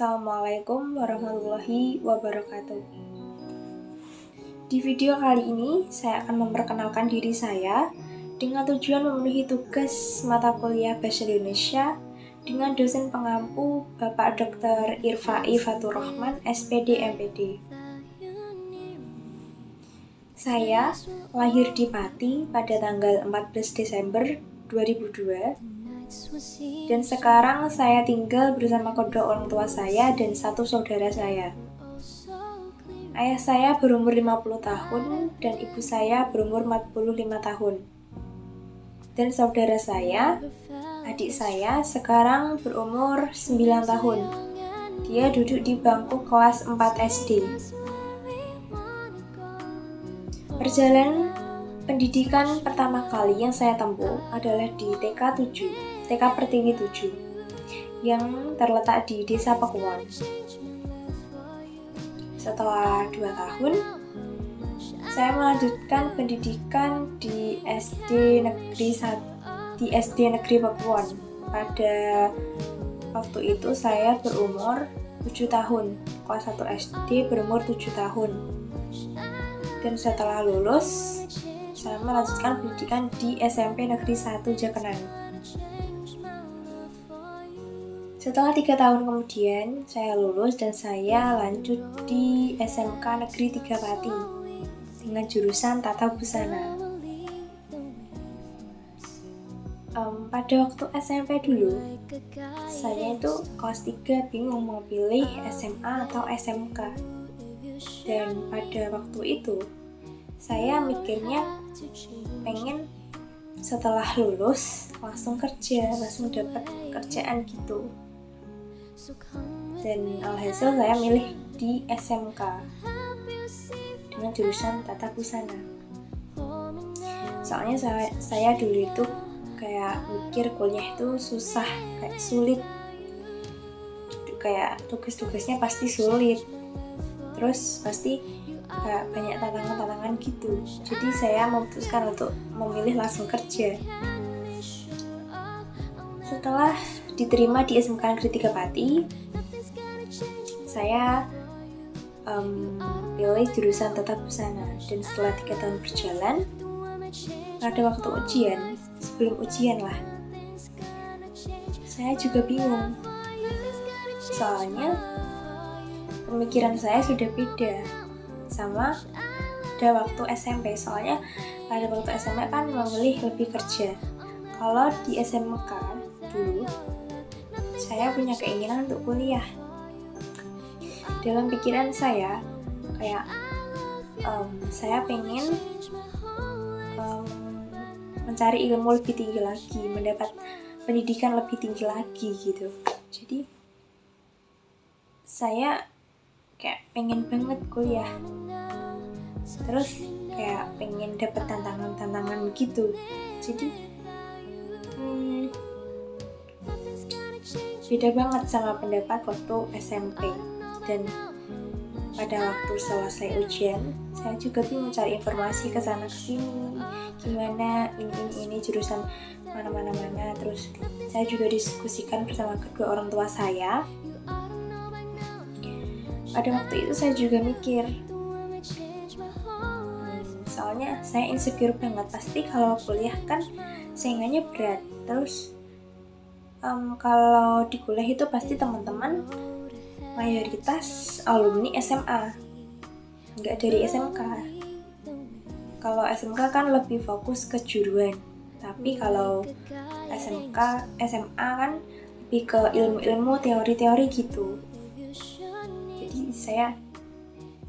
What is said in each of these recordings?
Assalamualaikum warahmatullahi wabarakatuh. Di video kali ini, saya akan memperkenalkan diri saya dengan tujuan memenuhi tugas mata kuliah Bahasa Indonesia dengan dosen pengampu Bapak Dr. Irfai Fatur Rahman, SPD MPD. Saya lahir di Pati pada tanggal 14 Desember 2002 dan sekarang saya tinggal bersama kedua orang tua saya dan satu saudara saya. Ayah saya berumur 50 tahun dan ibu saya berumur 45 tahun. Dan saudara saya, adik saya sekarang berumur 9 tahun. Dia duduk di bangku kelas 4 SD. Perjalanan pendidikan pertama kali yang saya tempuh adalah di TK Pertiwi 7 yang terletak di Desa Pekuan. Setelah 2 tahun, saya melanjutkan pendidikan di SD Negeri Pekuan. Pada waktu itu saya berumur 7 tahun, kelas 1 SD berumur 7 tahun. Dan setelah lulus, saya melanjutkan pendidikan di SMP Negeri 1 Jakenan. Setelah 3 tahun kemudian, saya lulus dan saya lanjut di SMK Negeri 3 Pati dengan jurusan Tata Busana. Pada waktu SMP dulu, saya itu kelas 3 bingung mau pilih SMA atau SMK. Dan pada waktu itu, saya mikirnya pengen setelah lulus langsung kerja, langsung dapat kerjaan gitu. Dan alhasil saya milih di SMK dengan jurusan Tata Busana. Soalnya saya dulu itu kayak mikir kuliah itu susah, kayak sulit, kayak tugas-tugasnya pasti sulit, terus pasti kayak banyak tantangan-tantangan gitu. Jadi saya memutuskan untuk memilih langsung kerja. Setelah diterima di SMK Negeri 3 Pati, saya pilih jurusan Tata Busana. Dan setelah 3 tahun berjalan, pada waktu ujian, sebelum ujian lah, saya juga bingung. Soalnya pemikiran saya sudah beda sama pada waktu SMP. Soalnya pada waktu SMP kan memilih lebih kerja. Kalau di SMK dulu, saya punya keinginan untuk kuliah. Dalam pikiran saya, kayak saya pengen mencari ilmu lebih tinggi lagi, mendapat pendidikan lebih tinggi lagi gitu. Jadi saya kayak pengen banget kuliah, terus kayak pengen dapat tantangan gitu. Jadi beda banget sama pendapat waktu SMP. Dan pada waktu selesai ujian, saya juga bingung cari informasi ke sana ke sini, gimana ini jurusan mana. Terus saya juga diskusikan bersama kedua orang tua saya. Pada waktu itu saya juga mikir, soalnya saya insecure banget, pasti kalau kuliah kan saingannya berat. Terus kalau di kuliah itu pasti teman-teman mayoritas alumni SMA, nggak dari SMK. Kalau SMK kan lebih fokus ke juruan, tapi kalau SMA kan lebih ke ilmu-ilmu, teori-teori gitu. Jadi saya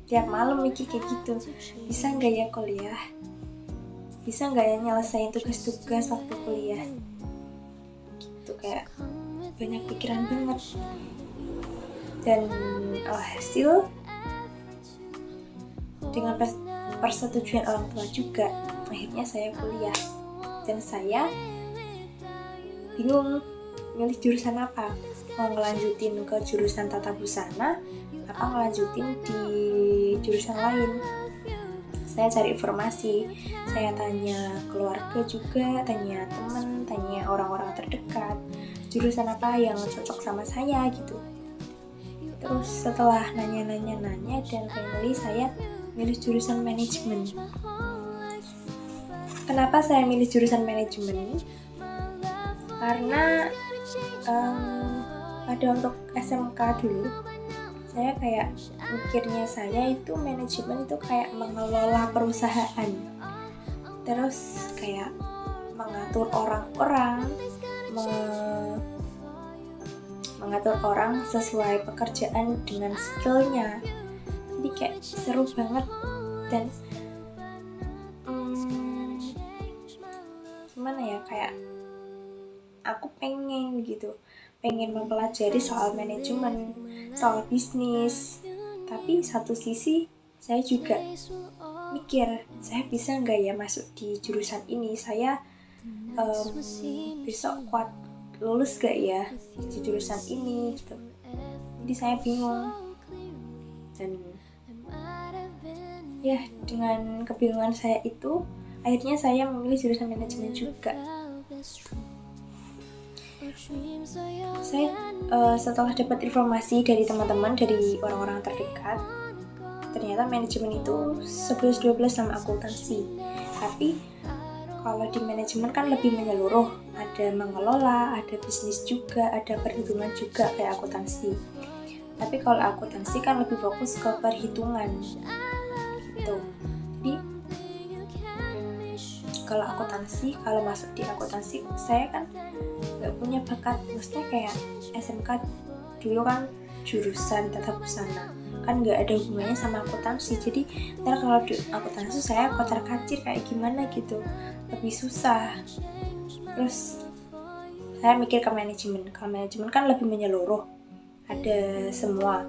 tiap malam mikir kayak gitu, bisa nggak ya kuliah? Bisa nggak ya nyelesain tugas-tugas waktu kuliah? Gitu, kayak banyak pikiran banget. Dan alhasil dengan persetujuan orang tua juga, akhirnya saya kuliah. Dan saya bingung milih jurusan apa, mau ngelanjutin ke jurusan Tata Busana apa ngelanjutin di jurusan lain. Saya cari informasi, saya tanya keluarga juga, tanya teman, tanya orang-orang terdekat, jurusan apa yang cocok sama saya gitu. Terus setelah nanya dan finally saya milih jurusan manajemen. Kenapa saya milih jurusan manajemen? Karena pada untuk SMK dulu saya kayak mikirnya saya itu manajemen itu kayak mengelola perusahaan, terus kayak mengatur orang-orang, mengatur orang sesuai pekerjaan dengan skillnya. Jadi kayak seru banget dan gimana ya, kayak aku pengen mempelajari soal manajemen, soal bisnis. Tapi satu sisi saya juga mikir, saya bisa nggak ya masuk di jurusan ini, saya besok kuat lulus gak ya di jurusan ini gitu. Jadi saya bingung, dan ya dengan kebingungan saya itu akhirnya saya memilih jurusan manajemen juga. Saya setelah dapat informasi dari teman-teman, dari orang-orang terdekat, ternyata manajemen itu 11-12 sama akuntansi. Tapi kalau di manajemen kan lebih menyeluruh, ada mengelola, ada bisnis juga, ada perhitungan juga kayak akuntansi. Tapi kalau akuntansi kan lebih fokus ke perhitungan gitu. Jadi kalau masuk di akuntansi saya kan nggak punya bakat, maksudnya kayak SMK dulu kan jurusan tata busana, kan nggak ada hubungannya sama akuntansi. Jadi ntar kalau di akuntansi saya kocar-kacir kayak gimana gitu, lebih susah. Terus saya mikir ke manajemen. Kalau manajemen kan lebih menyeluruh, ada semua,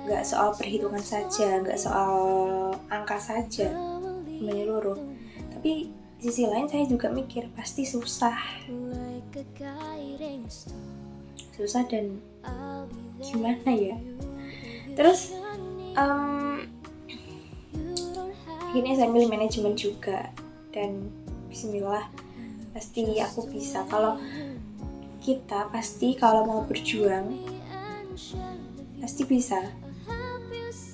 nggak soal perhitungan saja, nggak soal angka saja, menyeluruh. Tapi di sisi lain saya juga mikir pasti susah dan gimana ya. Terus akhirnya saya milih manajemen juga, dan bismillah pasti aku bisa. Kalau kita pasti kalau mau berjuang pasti bisa,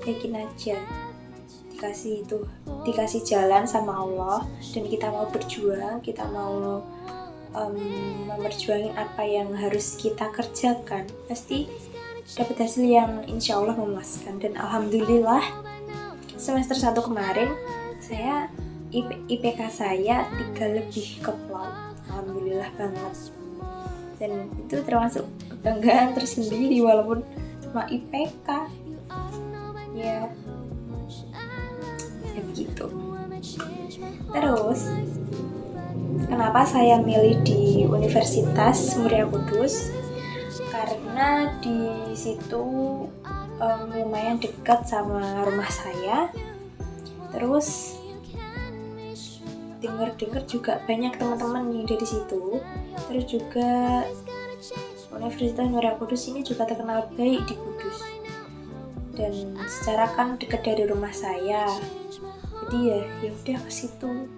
yakin aja. Dikasih jalan sama Allah, dan kita mau berjuang, kita mau memperjuangin apa yang harus kita kerjakan, pasti dapat hasil yang insya Allah memuaskan. Dan alhamdulillah semester 1 kemarin saya IPK saya 3 lebih keplau, alhamdulillah banget. Dan itu termasuk kebanggaan tersendiri walaupun cuma IPK ya begitu. Terus kenapa saya milih di Universitas Muria Kudus? Karena di situ lumayan dekat sama rumah saya. Terus dengar juga banyak teman-teman yang dari situ. Terus juga Universitas Muria Kudus ini juga terkenal baik di Kudus, dan secara kan dekat dari rumah saya, jadi ya udah ke situ.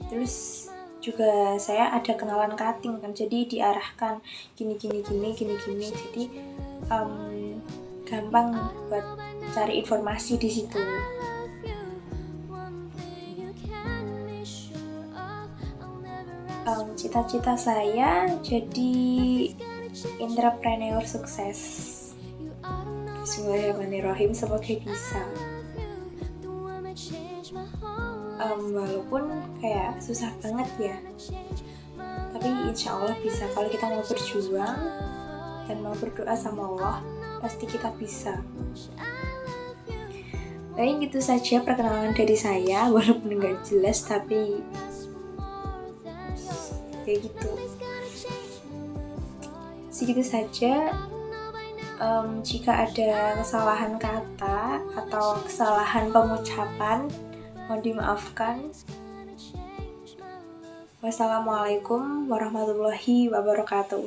Terus juga saya ada kenalan cutting kan, jadi diarahkan gini, jadi gampang buat cari informasi di situ. Cita-cita saya jadi entrepreneur sukses. Bismillahirrahmanirrahim, semoga bisa. Walaupun kayak susah banget ya, tapi insya Allah bisa. Kalau kita mau berjuang dan mau berdoa sama Allah, pasti kita bisa. Baik, itu saja perkenalan dari saya, walaupun nggak jelas tapi kayak gitu. Segitu saja. Jika ada kesalahan kata atau kesalahan pengucapan, mohon dimaafkan. Wassalamualaikum warahmatullahi wabarakatuh.